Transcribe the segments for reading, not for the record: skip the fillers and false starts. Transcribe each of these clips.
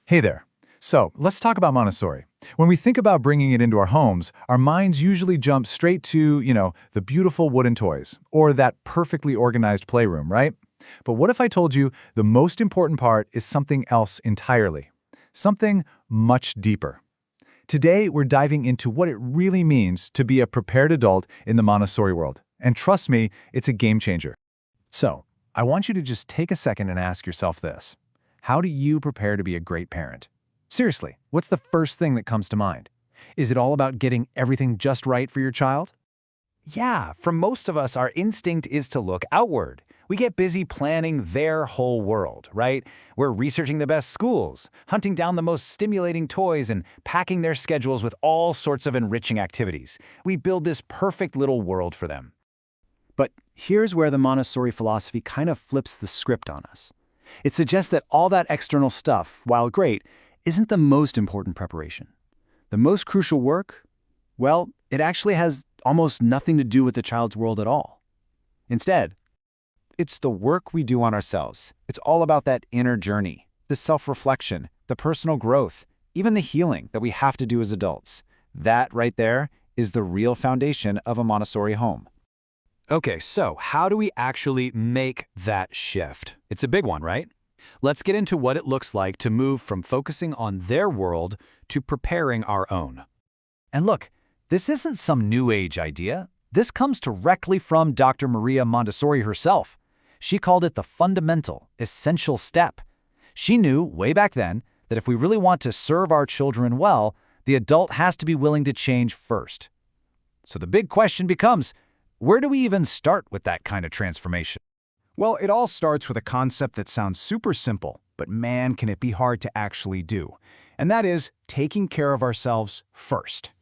Hey there. So, let's talk about Montessori. When we think about bringing it into our homes, our minds usually jump straight to, the beautiful wooden toys, or that perfectly organized playroom, right? But what if I told you the most important part is something else entirely? Something much deeper. Today, we're diving into what it really means to be a prepared adult in the Montessori world. And trust me, it's a game changer. So, I want you to just take a second and ask yourself this. How do you prepare to be a great parent? Seriously, what's the first thing that comes to mind? Is it all about getting everything just right for your child? Yeah, for most of us, our instinct is to look outward. We get busy planning their whole world, right? We're researching the best schools, hunting down the most stimulating toys, and packing their schedules with all sorts of enriching activities. We build this perfect little world for them. But here's where the Montessori philosophy kind of flips the script on us. It suggests that all that external stuff, while great, isn't the most important preparation. The most crucial work, well, it actually has almost nothing to do with the child's world at all. Instead, it's the work we do on ourselves. It's all about that inner journey, the self-reflection, the personal growth, even the healing that we have to do as adults. That right there is the real foundation of a Montessori home. Okay, so how do we actually make that shift? It's a big one, right? Let's get into what it looks like to move from focusing on their world to preparing our own. And look, this isn't some new age idea. This comes directly from Dr. Maria Montessori herself. She called it the fundamental, essential step. She knew way back then that if we really want to serve our children well, the adult has to be willing to change first. So the big question becomes, where do we even start with that kind of transformation? Well, it all starts with a concept that sounds super simple, but man, can it be hard to actually do. And that is taking care of ourselves first.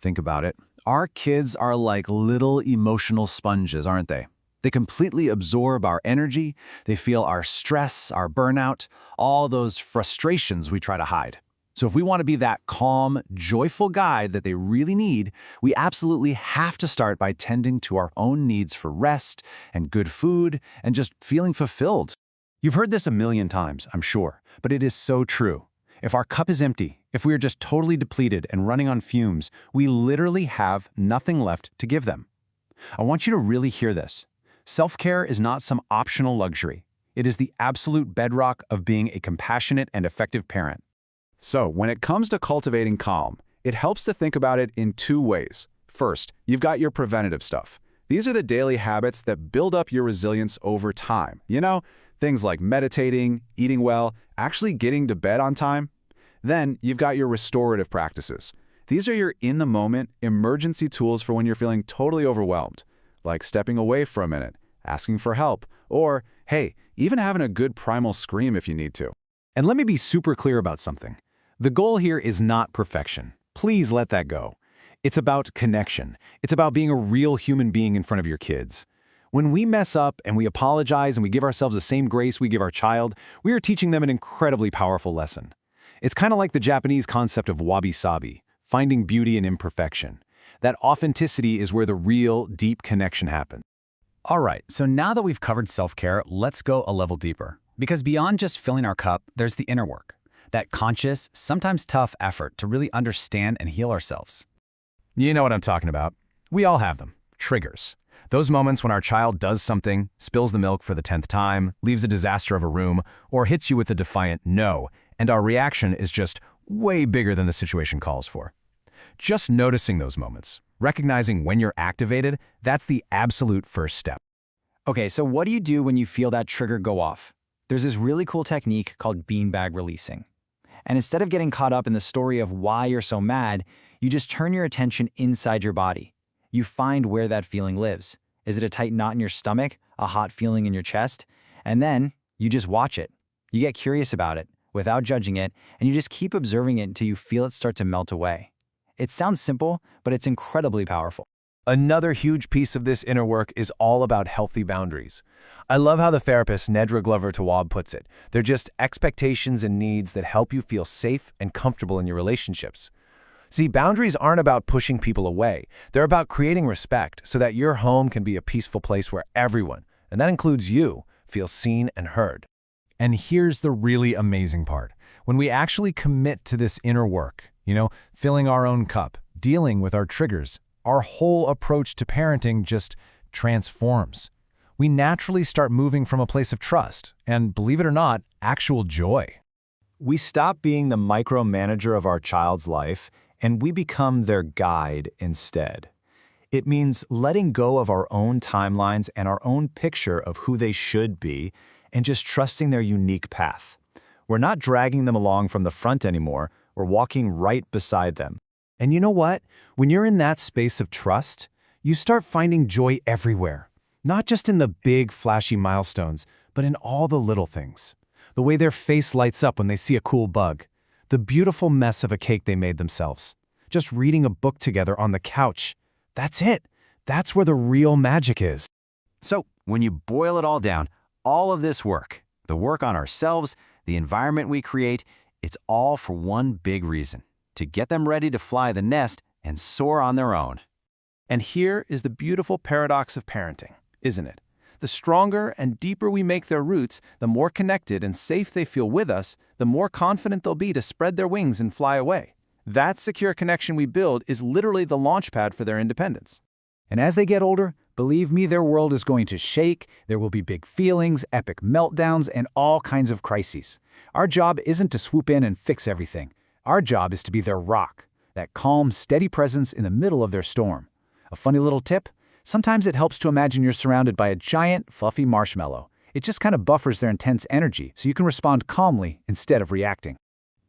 Think about it. Our kids are like little emotional sponges, aren't they? They completely absorb our energy, they feel our stress, our burnout, all those frustrations we try to hide. So if we want to be that calm, joyful guide that they really need, we absolutely have to start by tending to our own needs for rest and good food and just feeling fulfilled. You've heard this a million times, I'm sure, but it is so true. If our cup is empty, if we are just totally depleted and running on fumes, we literally have nothing left to give them. I want you to really hear this. Self-care is not some optional luxury. It is the absolute bedrock of being a compassionate and effective parent. So, when it comes to cultivating calm, it helps to think about it in two ways. First, you've got your preventative stuff. These are the daily habits that build up your resilience over time. Things like meditating, eating well, actually getting to bed on time. Then, you've got your restorative practices. These are your in-the-moment, emergency tools for when you're feeling totally overwhelmed, like stepping away for a minute, asking for help, or, hey, even having a good primal scream if you need to. And let me be super clear about something. The goal here is not perfection. Please let that go. It's about connection. It's about being a real human being in front of your kids. When we mess up and we apologize and we give ourselves the same grace we give our child, we are teaching them an incredibly powerful lesson. It's kind of like the Japanese concept of wabi-sabi, finding beauty in imperfection. That authenticity is where the real, deep connection happens. All right, so now that we've covered self-care, let's go a level deeper. Because beyond just filling our cup, there's the inner work. That conscious, sometimes tough effort to really understand and heal ourselves. You know what I'm talking about. We all have them. Triggers. Those moments when our child does something, spills the milk for the 10th time, leaves a disaster of a room, or hits you with a defiant no, and our reaction is just way bigger than the situation calls for. Just noticing those moments, recognizing when you're activated, that's the absolute first step. Okay, so what do you do when you feel that trigger go off? There's this really cool technique called beanbag releasing. And instead of getting caught up in the story of why you're so mad, you just turn your attention inside your body. You find where that feeling lives. Is it a tight knot in your stomach, a hot feeling in your chest? And then you just watch it. You get curious about it without judging it, and you just keep observing it until you feel it start to melt away. It sounds simple, but it's incredibly powerful. Another huge piece of this inner work is all about healthy boundaries. I love how the therapist Nedra Glover-Tawwab puts it. They're just expectations and needs that help you feel safe and comfortable in your relationships. See, boundaries aren't about pushing people away. They're about creating respect so that your home can be a peaceful place where everyone, and that includes you, feels seen and heard. And here's the really amazing part. When we actually commit to this inner work, filling our own cup, dealing with our triggers, our whole approach to parenting just transforms. We naturally start moving from a place of trust and, believe it or not, actual joy. We stop being the micromanager of our child's life, and we become their guide instead. It means letting go of our own timelines and our own picture of who they should be, and just trusting their unique path. We're not dragging them along from the front anymore, we're walking right beside them. And you know what? When you're in that space of trust, you start finding joy everywhere. Not just in the big, flashy milestones, but in all the little things. The way their face lights up when they see a cool bug. The beautiful mess of a cake they made themselves. Just reading a book together on the couch. That's it. That's where the real magic is. So, when you boil it all down, all of this work, the work on ourselves, the environment we create, it's all for one big reason: to get them ready to fly the nest and soar on their own. And here is the beautiful paradox of parenting, isn't it? The stronger and deeper we make their roots, the more connected and safe they feel with us, the more confident they'll be to spread their wings and fly away. That secure connection we build is literally the launchpad for their independence. And as they get older, believe me, their world is going to shake, there will be big feelings, epic meltdowns, and all kinds of crises. Our job isn't to swoop in and fix everything. Our job is to be their rock, that calm, steady presence in the middle of their storm. A funny little tip? Sometimes it helps to imagine you're surrounded by a giant, fluffy marshmallow. It just kind of buffers their intense energy so you can respond calmly instead of reacting.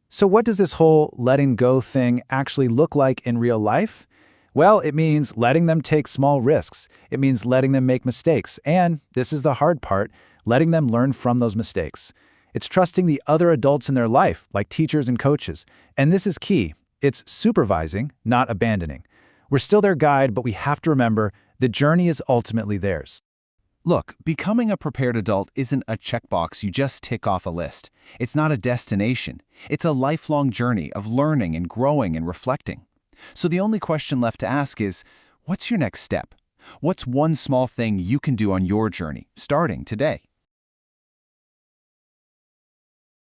So what does this whole letting go thing actually look like in real life? Well, it means letting them take small risks. It means letting them make mistakes. And, this is the hard part, letting them learn from those mistakes. It's trusting the other adults in their life, like teachers and coaches. And this is key. It's supervising, not abandoning. We're still their guide, but we have to remember the journey is ultimately theirs. Look, becoming a prepared adult isn't a checkbox you just tick off a list. It's not a destination. It's a lifelong journey of learning and growing and reflecting. So the only question left to ask is, what's your next step? What's one small thing you can do on your journey, starting today?